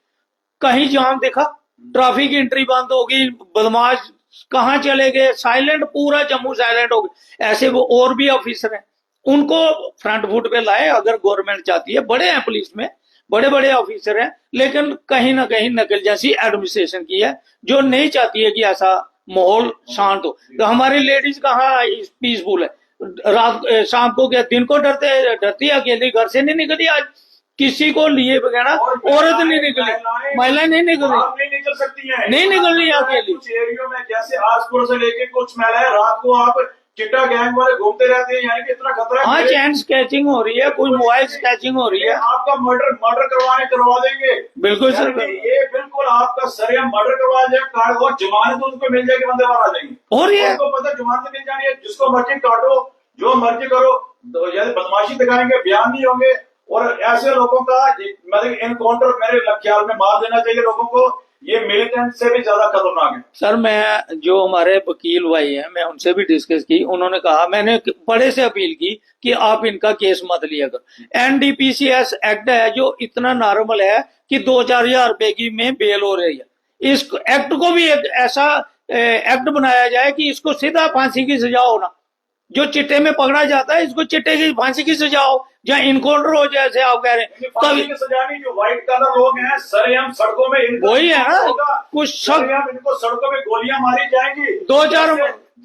कहीं जाम देखा, ट्रैफिक की एंट्री बंद होगी, बदमाश कहाँ चले गए, साइलेंट, पूरा जम्मू साइलेंट हो गया। ऐसे वो और भी ऑफिसर हैं, उनको फ्रंट फुट पे लाए अगर गवर्नमेंट चाहती है। बड़े हैं पुलिस में, बड़े बड़े ऑफिसर हैं, लेकिन कहीं ना कहीं नकल जैसी एडमिनिस्ट्रेशन की है जो नहीं चाहती है कि ऐसा माहौल शांत हो। तो हमारी लेडीज कहाँ पीसफुल है, रात शाम को क्या दिन को डरती है, अकेली घर से नहीं निकली, आज किसी को लिए बगैर औरत नहीं निकली, महिलाएं नहीं निकल सकती हैं, नहीं निकल रही अकेली। कुछ एरियो में जैसे आसपुर से लेके कुछ महिलाएं रात को आप चिट्टा गैंग वाले घूमते रहते हैं, यानी कि इतना खतरा है। हाँ, चैन स्केचिंग हो रही है, कोई मोबाइल स्केचिंग हो रही है, आपका मर्डर करवा देंगे। बिल्कुल सर, ये बिल्कुल आपका सरेआम मर्डर करवा जाए, और जमानत उनको मिल जाएगी, बंदे बाहर आ जाएंगे। और ये उनको पता जमानत मिल जानी है, जिसको मर्जी काटो, जो मर्जी करो, बदमाशी दिखाएंगे, बयान नहीं होंगे। और ऐसे लोगों का मतलब एनकाउंटर मेरे ख्याल में मार देना चाहिए लोगों को। ये मिलिटेंट से भी ज्यादा खतरनाक है। सर मैं जो हमारे वकील भाई हैं, मैं उनसे भी डिस्कस की, उन्होंने कहा, मैंने बड़े से अपील की कि आप इनका केस मत लिया करो। एनडीपीसीएस एक्ट है जो इतना नॉर्मल है कि 2-4 हजार रुपए की में बेल हो रही है। इस एक्ट को भी एक ऐसा एक्ट बनाया जाए कि इसको सीधा फांसी की सजा होना, जो चिट्टे में पकड़ा जाता है इसको चिट्टे की फांसी की सजा हो, या इनकाउंटर हो, जैसे आप कह रहे हैं। फांसी की सजा नहीं, जो व्हाइट कलर लोग हैं सरेआम सड़कों में, वही है ना, कुछ इनको सड़कों में गोलियां मारी जाएंगी। 2-4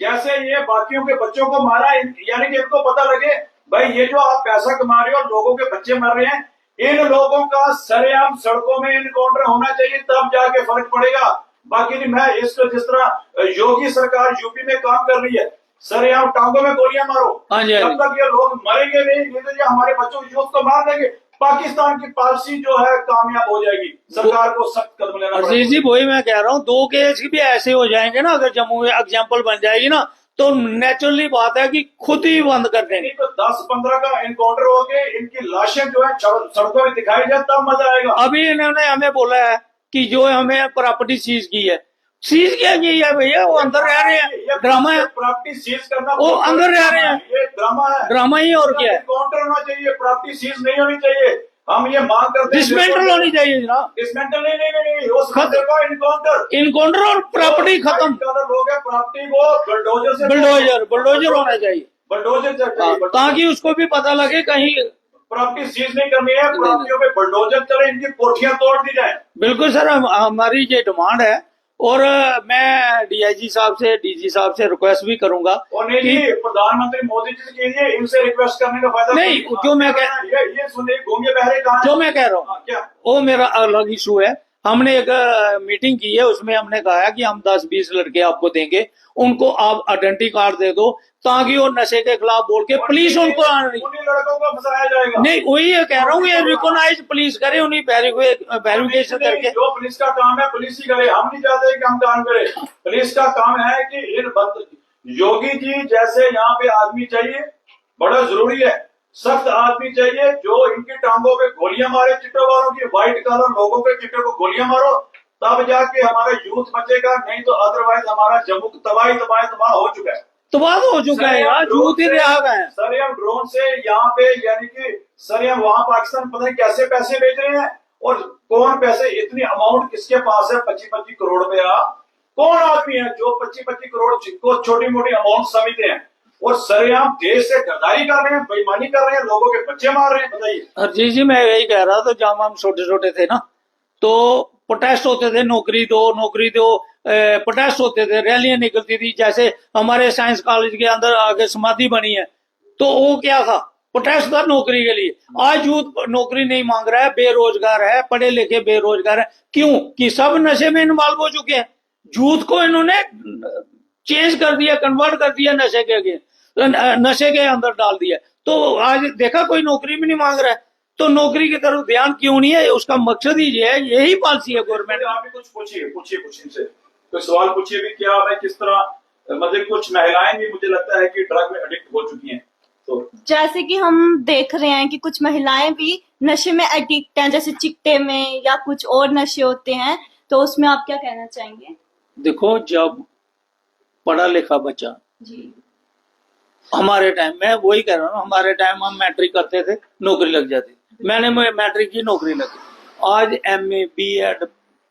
जैसे ये बाकियों के बच्चों को मारा, यानी कि इनको पता लगे भाई ये जो आप पैसा कमा रहे हो और लोगों के बच्चे मर रहे हैं, इन लोगों का सरेआम सड़कों में इनकाउंटर होना चाहिए, तब जाके फर्क पड़ेगा। बाकी नहीं, मैं इसको जिस तरह योगी सरकार यूपी में काम कर रही है, सरेआम टांगों में गोलियां मारो, हाँ जी, हाँ जब जी। तक ये लोग मरेंगे नहीं तो ये हमारे बच्चों को यूथ को मार देंगे। पाकिस्तान की पॉलिसी जो है कामयाब हो जाएगी, सरकार को सख्त कदम लेना अजीज पड़ेगा। जी वही मैं कह रहा हूँ, 2 केस भी ऐसे हो जाएंगे ना, अगर जम्मू में एग्जाम्पल बन जाएगी ना, तो नेचुरली बात है कि खुद ही बंद कर देंगे। नहीं तो 10-15 का एनकाउंटर हो गए, इनकी लाशें जो है सड़कों में दिखाई जाए, तब मजा आएगा। अभी इन्होंने हमें बोला है कि जो हमें प्रॉपर्टी सीज की है, सीज क्या की है भैया, वो अंदर रह रहे हैं, ड्रामा है, प्रॉपर्टी सीज करना वो अंदर रह रहे हैं, ये ड्रामा है, ड्रामा ही और क्या है। एनकाउंटर होना चाहिए, प्रॉपर्टी सीज नहीं होनी चाहिए। हम ये मांग करते हैं डिसमेंटल होनी चाहिए जनाब, डिसमेंटल नहीं, उस खतरे को एनकाउंटर इनकाउंटर और प्रॉपर्टी खत्म, लोग है, प्रॉपर्टी को बुलडोजर से बुलडोजर होना चाहिए, बुलडोजर से ताकि उसको भी पता लगे कहीं। प्रॉपर्टी सीज नहीं करनी है, प्रॉपर्टियों पे बुलडोजर चले, इनकी कोठियां तोड़ दी जाए। बिल्कुल सर, हमारी ये डिमांड है, और मैं डीआईजी साहब से, डीजी साहब से रिक्वेस्ट भी करूंगा। और नहीं जी, प्रधानमंत्री मोदी जी से कीजिए, इनसे रिक्वेस्ट करने का फायदा नहीं, जो मैं ये सुनिए, घूमिए बहरे कहाँ जो मैं कह रहा हूँ क्या वो मेरा अलग इशू है। हमने एक मीटिंग की है, उसमें हमने कहा है कि हम 10-20 लड़के आपको देंगे, उनको आप आइडेंटिटी कार्ड दे दो, ताकि वो नशे के खिलाफ बोल के पुलिस उनको उन्हीं लड़कों को फंसाया जाएगा। नहीं, वही कह रहा हूँ, ये रिकॉग्नाइज पुलिस करे, उन्हीं वेरिफिकेशन करके। जो पुलिस का काम है पुलिस ही करे, हम नहीं चाहते कि हम काम करें। पुलिस का काम है कि इन योगी जी जैसे यहाँ पे आदमी चाहिए, बड़ा जरूरी है, सख्त आदमी चाहिए जो इनकी टांगों पे गोलियां मारे, चिट्टों वालों की, व्हाइट कलर लोगों के चिट्टों को गोलियां मारो, तब जाके हमारा यूथ बचेगा, नहीं तो अदरवाइज हमारा जम्मू तबाह हो चुका है। तबाह हो चुका है यार, झूठ ही रहा है। सर हम ड्रोन से यहाँ पे, यानी कि सर हम वहां पाकिस्तान पता नहीं कैसे पैसे भेज रहे हैं, और कौन पैसे, इतनी अमाउंट किसके पास है, 25-25 करोड़ रुपया, कौन आदमी है जो 25-25 करोड़ को छोटी मोटी अमाउंट समझते हैं, और सरेआम देश से गद्दारी कर रहे हैं, बेईमानी कर रहे हैं, लोगों के बच्चे मार रहे हैं। बताइए। हरजीत जी मैं यही कह रहा था, जब हम छोटे छोटे थे ना, तो प्रोटेस्ट होते थे, नौकरी दो नौकरी दो, प्रोटेस्ट होते थे, रैलियां निकलती थी। जैसे हमारे साइंस कॉलेज के अंदर आगे समाधि बनी है, तो वो क्या था, प्रोटेस्ट था नौकरी के लिए। आज यूथ नौकरी नहीं मांग रहा है, बेरोजगार है, पढ़े लिखे बेरोजगार है। क्यों? कि सब नशे में इन्वॉल्व हो चुके हैं। यूथ को इन्होंने चेंज कर दिया, कन्वर्ट कर दिया, नशे के अंदर डाल दिया। तो आज देखा कोई नौकरी भी नहीं मांग रहा है, तो नौकरी की तरफ ध्यान क्यों नहीं है? उसका मकसद ही ये है, यही पॉलिसी है गवर्नमेंट। आप भी कुछ पूछिए कुछ इनसे, कोई सवाल पूछिए भी, क्या है, किस तरह, मतलब कुछ महिलाएं भी मुझे लगता है कि ड्रग में एडिक्ट हो चुकी हैं। तो जैसे कि हम देख रहे हैं कि कुछ महिलाएं भी नशे में एडिक्ट हैं, जैसे चिट्टे में या कुछ और नशे होते हैं, तो उसमें आप क्या कहना चाहेंगे? देखो, जब पढ़ा लिखा बच्चा, जी हमारे टाइम में, वही कह रहा हूँ, हमारे टाइम हम मैट्रिक करते थे, नौकरी लग जाती। मैंने मैट्रिक की, नौकरी लगी। आज एमए बीएड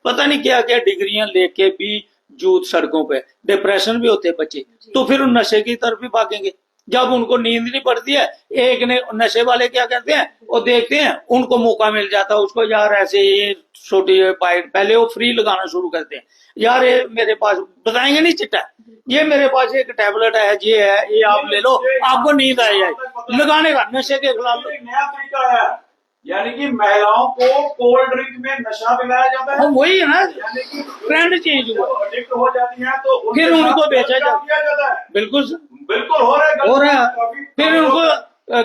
पता नहीं क्या क्या डिग्रियां लेके भी यूथ सड़कों पे, डिप्रेशन भी होते हैं बच्चे, तो फिर उन नशे की तरफ भी भागेंगे। जब उनको नींद नहीं पड़ती है, एक ने नशे वाले क्या करते हैं, वो देखते हैं उनको मौका मिल जाता है, उसको यार ऐसे ये छोटी पाइप, पहले वो फ्री लगाना शुरू करते हैं, यार ये मेरे पास, बताएंगे नहीं चिट्टा, ये मेरे पास एक टैबलेट है, ये आप ले लो, आपको नींद आ जाए, लगाने का नशे के खिलाफ। एक नया तरीका है, यानी कि महिलाओं को कोल्ड ड्रिंक में नशा पिलाया जाता है, वही है ना, यानी कि ट्रेंड चेंज हुआ, एडिक्ट हो जाती है तो फिर उनको बेचा जाता है। बिल्कुल बिल्कुल हो रहा है, फिर उनको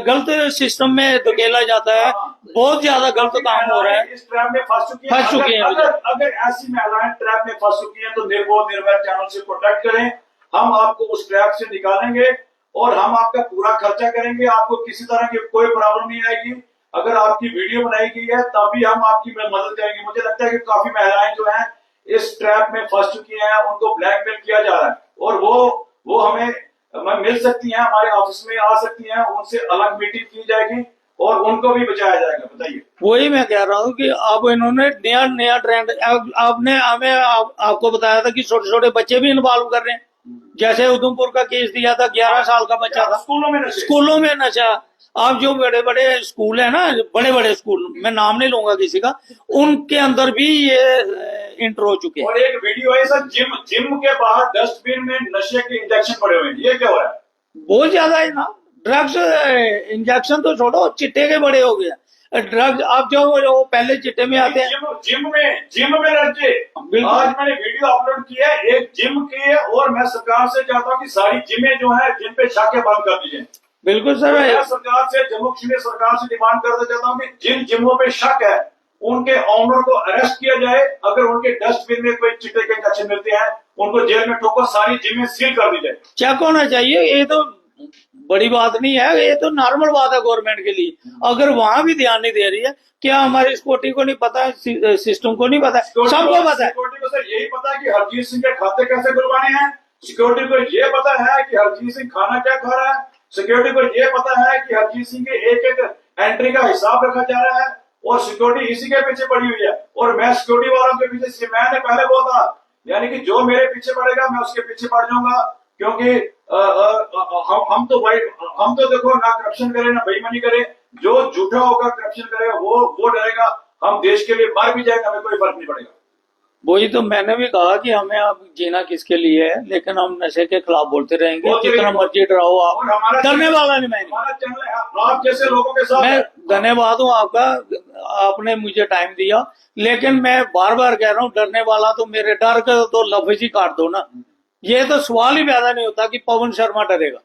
गलत सिस्टम में धकेला जाता है। बहुत ज्यादा गलत काम हो रहा है, इस ट्रैप में फंस चुकी हैं। अगर ऐसी महिलाएं ट्रैप में फंस चुकी हैं तो निर्भय चैनल से प्रोटेक्ट करें, हम आपको उस ट्रैप से निकालेंगे और हम आपका पूरा खर्चा करेंगे, आपको किसी तरह की कोई प्रॉब्लम नहीं आएगी। अगर आपकी वीडियो बनाई गई है तभी हम आपकी मदद करेंगे। मुझे लगता है कि काफी महिलाएं जो हैं इस ट्रैप में फंस चुकी हैं, उनको ब्लैकमेल किया जा रहा है, और वो हमें मिल सकती हैं, हमारे ऑफिस में आ सकती हैं, उनसे अलग मीटिंग की जाएगी और उनको भी बचाया जाएगा। बताइए। वही मैं कह रहा हूँ कि अब इन्होंने नया ट्रेंड, आपने हमें आपको बताया था कि छोटे छोटे बच्चे भी इन्वॉल्व कर रहे हैं। जैसे उधमपुर का केस दिया था, 11 साल का बच्चा था, स्कूलों में नशे। स्कूलों में नशा। अब जो बड़े बड़े स्कूल है ना, बड़े बड़े स्कूल, मैं नाम नहीं लूंगा किसी का, उनके अंदर भी ये इंटर हो चुके हैं। और एक वीडियो है सर, जिम के बाहर डस्टबिन में नशे के इंजेक्शन पड़े हुए हैं, ये क्या हो रहा है? बहुत ज्यादा है ना। ड्रग्स इंजेक्शन तो छोड़ो, चिट्टे के बड़े हो गए ड्रग्स। अब जो वो पहले चिट्टे में आते हैं, जिम में लड़के। बिल्कुल। आज मैंने वीडियो अपलोड किया है एक जिम की है, और मैं सरकार से चाहता हूँ कि सारी जिमें जो है जिन पे शाखें बंद कर दी जाए। बिल्कुल सर। मैं सरकार से, जम्मू कश्मीर सरकार से डिमांड करना चाहता हूँ कि जिन जिमों पे शक है उनके ऑनर को अरेस्ट किया जाए। अगर उनके डस्टबिन में कोई चिट्टे के इंजेक्शन मिलते हैं, उनको जेल में ठोको, सारी जिमें सील कर दी जाए। चेक होना चाहिए। ये तो बड़ी बात नहीं है, ये तो नॉर्मल बात है गवर्नमेंट के लिए। अगर वहां भी ध्यान नहीं दे रही है, क्या हमारी सिक्योरिटी को नहीं पता है, सिस्टम को नहीं पता है? सबको पता है। सिक्योरिटी को सर यही पता है कि हरजीत सिंह के खाते कैसे खुलवाने हैं। सिक्योरिटी को ये पता है कि हरजीत सिंह खाना क्या खा रहा है। सिक्योरिटी को ये पता है कि हरजीत सिंह के एक एक एंट्री का हिसाब रखा जा रहा है, और सिक्योरिटी इसी के पीछे पड़ी हुई है। और मैं सिक्योरिटी वालों के पीछे, मैंने पहले बोला था, यानी कि जो मेरे पीछे पड़ेगा मैं उसके पीछे पड़ जाऊंगा, क्योंकि हम तो देखो ना करप्शन करे ना बेईमानी करे। जो झूठा होगा करप्शन करेगा वो डरेगा। हम देश के लिए मर भी जाएंगे, हमें कोई फर्क नहीं पड़ेगा। वही तो मैंने भी कहा कि हमें अब जीना किसके लिए है, लेकिन हम नशे के खिलाफ बोलते रहेंगे। जितना मर्जी डराओ आप, डरने वाला नहीं। मैं हमारा चैनल है आप जैसे लोगों के साथ। मैं धन्यवाद हूँ आपका, आपने मुझे टाइम दिया, लेकिन मैं बार बार कह रहा हूँ, डरने वाला तो मेरे डर का तो लफ्ज ही काट दो ना। ये तो सवाल ही पैदा नहीं होता कि पवन शर्मा डरेगा।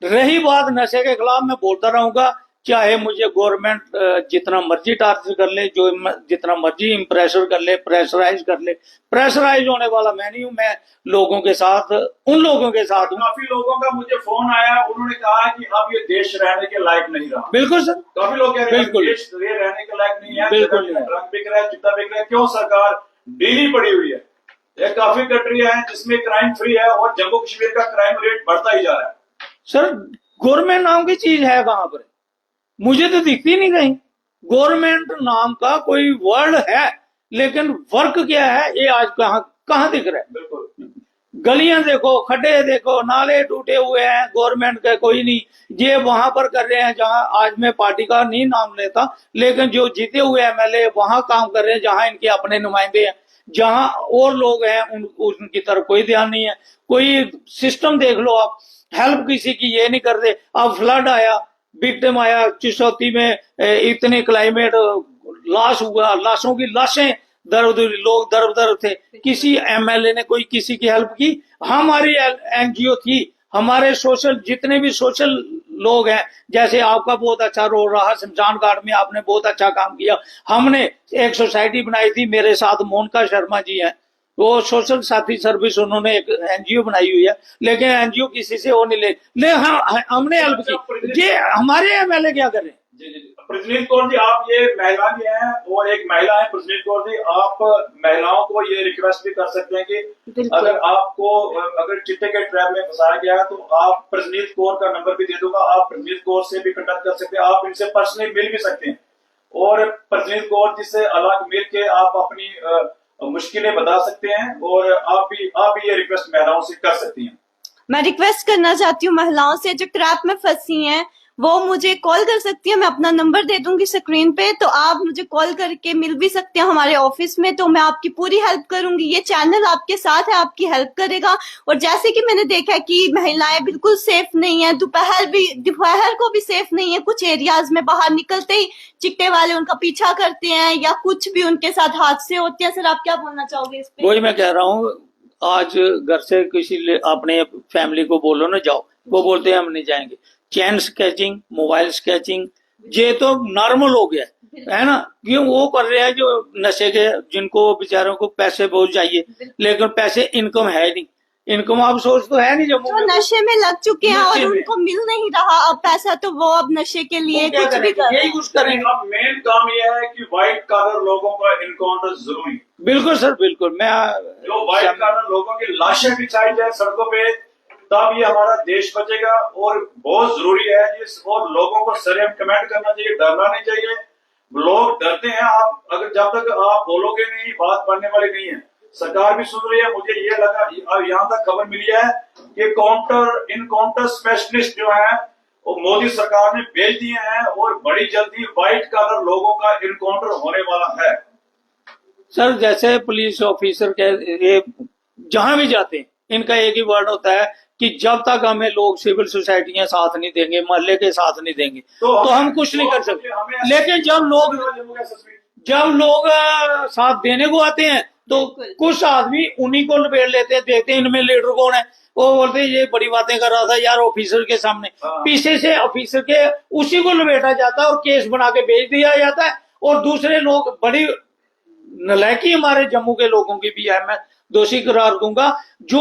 रही बात नशे के खिलाफ, मैं बोलता रहूंगा, चाहे मुझे गवर्नमेंट जितना मर्जी टार्चर कर ले, जो जितना मर्जी इम्प्रेशर कर ले, प्रेशराइज कर ले, प्रेशराइज होने वाला मैं नहीं हूं। मैं लोगों के साथ, उन लोगों के साथ हूं। काफी लोगों का मुझे फोन आया, उन्होंने कहा कि अब ये देश रहने के लायक नहीं रहा। बिल्कुल सर, काफी लोग कह रहे हैं बिल्कुल। देश ये रहने के लायक नहीं है। बिल्कुल। ड्रग बिक रहा है, चिट्टा बिक रहा है, क्यों? सरकार ढीली पड़ी हुई है। ये काफी कंट्री है जिसमें क्राइम फ्री है, और जम्मू कश्मीर का क्राइम रेट बढ़ता ही जा रहा है। सर गवर्नमेंट नाम की चीज है कहां पर? मुझे तो दिखती नहीं कहीं। गवर्नमेंट नाम का कोई वर्ड है, लेकिन वर्क क्या है ये आज कहां दिख रहा है? बिल्कुल। गलियां देखो, खड्डे देखो, नाले टूटे हुए हैं, गवर्नमेंट का कोई नहीं। ये वहां पर कर रहे हैं जहां, आज मैं पार्टी का नहीं नाम लेता, लेकिन जो जीते हुए एमएलए वहां काम कर रहे हैं, जहां इनके अपने नुमाइंदे हैं, जहां और लोग हैं उनकी तरफ कोई ध्यान नहीं है। कोई सिस्टम देख लो आप, हेल्प किसी की ये नहीं कर रहे। अब फ्लड आया, विक्टिम आया चिशौती में, इतने क्लाइमेट, लाश हुआ, लाशों की लाशें, दर्द, लोग दर दर थे। किसी एमएलए ने कोई किसी की हेल्प की? हमारी एनजीओ थी, हमारे सोशल जितने भी सोशल लोग हैं, जैसे आपका बहुत अच्छा रोल रहा शमशान घाट में, आपने बहुत अच्छा काम किया। हमने एक सोसाइटी बनाई थी, मेरे साथ मोनिका शर्मा जी हैं, वो सोशल साथी सर्विस, उन्होंने एक एनजीओ बनाई हुई है, लेकिन एनजीओ किसी से वो नहीं ले हमने हेल्प की। ये हमारे एमएलए क्या कर रहे हैं? जी। प्रजनीत कौर जी, आप ये महिला भी हैं और एक महिला है प्रजनीत कौर जी, आप महिलाओं को ये रिक्वेस्ट भी कर सकते हैं कि अगर आपको अगर चिट्टे के ट्रैप में फंसाया गया है, तो आप प्रजनीत कौर का नंबर भी दे दूंगा, आप प्रजनीत कौर से भी कांटेक्ट कर सकते हैं, आप इनसे पर्सनली मिल भी सकते हैं, और प्रजनीत कौर जी से अलग मिल के आप अपनी मुश्किलें बता सकते हैं, और आप भी ये रिक्वेस्ट महिलाओं से कर सकती हैं। मैं रिक्वेस्ट करना चाहती हूँ महिलाओं से जो ट्रैप में फंसी हैं, वो मुझे कॉल कर सकती है। मैं अपना नंबर दे दूंगी स्क्रीन पे, तो आप मुझे कॉल करके मिल भी सकते हैं हमारे ऑफिस में, तो मैं आपकी पूरी हेल्प करूंगी। ये चैनल आपके साथ है, आपकी हेल्प करेगा। और जैसे कि मैंने देखा है कि महिलाएं बिल्कुल सेफ नहीं है, दोपहर को भी सेफ नहीं है। कुछ एरियाज में बाहर निकलते ही चिट्टे वाले उनका पीछा करते हैं, या कुछ भी उनके साथ हादसे होते हैं। सर आप क्या बोलना चाहोगे इस पे? वही मैं कह रहा हूँ, आज घर से किसी अपने फैमिली को बोलो ना जाओ, वो बोलते हैं हम नहीं जाएंगे। चैन स्केचिंग, मोबाइल स्केचिंग, ये तो नॉर्मल हो गया है ना। क्यों वो कर रहे हैं जो नशे के, जिनको बेचारों को पैसे बहुत चाहिए, लेकिन पैसे इनकम है नहीं। इनकम आप सोच तो है नहीं जम्मू में, नशे में लग चुके हैं और उनको मिल नहीं रहा अब पैसा, तो वो अब नशे के लिए कुछ भी कर, यही कुछ करेंगे। अब मेन काम ये है कि व्हाइट कॉलर लोगों का इनकाउंटर जरूरी। बिल्कुल सर, बिल्कुल। मैं जो व्हाइट कॉलर लोगों की लाशें बिछाई जाए सड़कों पे, तब ये हमारा देश बचेगा, और बहुत जरूरी है जिस, और लोगों को सरेआम कमेंट करना चाहिए, डरना नहीं चाहिए। लोग डरते हैं, आप अगर जब तक आप बोलोगे नहीं, बात बनने वाली नहीं है। सरकार भी सुन रही है। मुझे ये लगा, अब यहाँ तक खबर मिली है कि इनकाउंटर स्पेशलिस्ट जो है वो मोदी सरकार ने भेज दिए हैं और बड़ी जल्दी व्हाइट कलर लोगों का इनकाउंटर होने वाला है। सर जैसे पुलिस ऑफिसर के ये जहां भी जाते हैं इनका एक ही वर्ड होता है कि जब तक हमें लोग सिविल सोसाइटियां साथ नहीं देंगे, मोहल्ले के साथ नहीं देंगे तो हम कुछ नहीं कर सकते। लेकिन जब लोग साथ देने को आते हैं तो कुछ आदमी उन्हीं को लपेट लेते हैं, देखते हैं इनमें लीडर कौन है, वो बोलते हैं ये बड़ी बातें कर रहा था यार ऑफिसर के सामने। पीछे से ऑफिसर के उसी को लपेटा जाता है और केस बना के भेज दिया जाता है। और दूसरे लोग, बड़ी नलायकी हमारे जम्मू के लोगों की भी है, मैं दोषी करार दूंगा, जो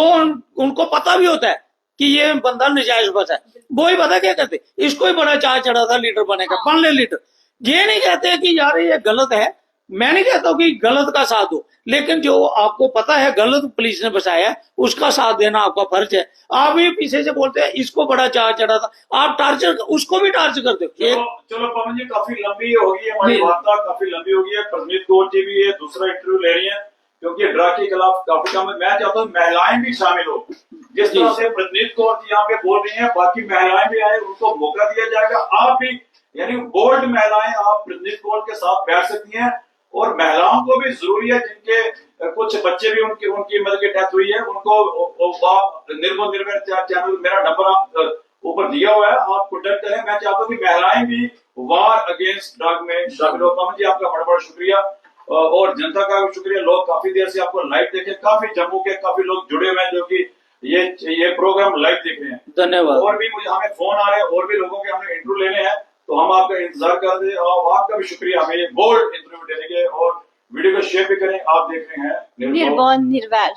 उनको पता भी होता है कि ये बंदा नजायज बस है, वो ही पता क्या कहते, इसको ही बड़ा चाह चढ़ा था लीडर बनेगा, बन ले लीडर। ये नहीं कहते कि यार ये गलत है, मैं नहीं कहता हूँ कि गलत का साथ दो, लेकिन जो आपको पता है गलत पुलिस ने बसाया है उसका साथ देना आपका फर्ज है। आप भी पीछे से बोलते हैं इसको बड़ा चाह चढ़ा था, आप टार्चर उसको भी टार्चर करते हो। चलो पवन जी, काफी लंबी हो गई है हमारी वार्ता, काफी लंबी हो गई है। परनीत कौर जी भी ये दूसरा इंटरव्यू ले रही है क्योंकि ड्रग के खिलाफ काफी काम है। मैं चाहता हूँ महिलाएं भी शामिल हो, जिस तरह से परनीत कौर जी यहाँ पे बोल रही है, बाकी महिलाएं भी आए, उनको मौका दिया जाएगा। आप भी यानी बोल्ड महिलाएं आप परनीत कौर के साथ बैठ सकती हैं। और महिलाओं को भी जरूरी है, जिनके कुछ बच्चे भी उनकी मतलब की डेथ हुई है, उनको आप निर्भय चैनल, मेरा नंबर आप ऊपर दिया हुआ है, आप कॉन्टेक्ट करें। मैं चाहता हूँ कि महिलाएं भी वार अगेंस्ट ड्रग में शामिल हो। पवन जी आपका बड़ा बड़ा शुक्रिया और जनता का भी शुक्रिया। लोग काफी देर से आपको लाइव देखे, काफी जम्मू के काफी लोग जुड़े हुए हैं जो कि ये प्रोग्राम लाइव देख रहे हैं। धन्यवाद। और भी मुझे हमें फोन आ रहे हैं, और भी लोगों के हमने इंटरव्यू लेने हैं, तो हम आपका इंतजार कर रहे हैं। और आपका भी शुक्रिया हमें ये बोल्ड इंटरव्यू देने के, और वीडियो को शेयर भी करें। आप देख रहे हैं निर्भय निर्वैर।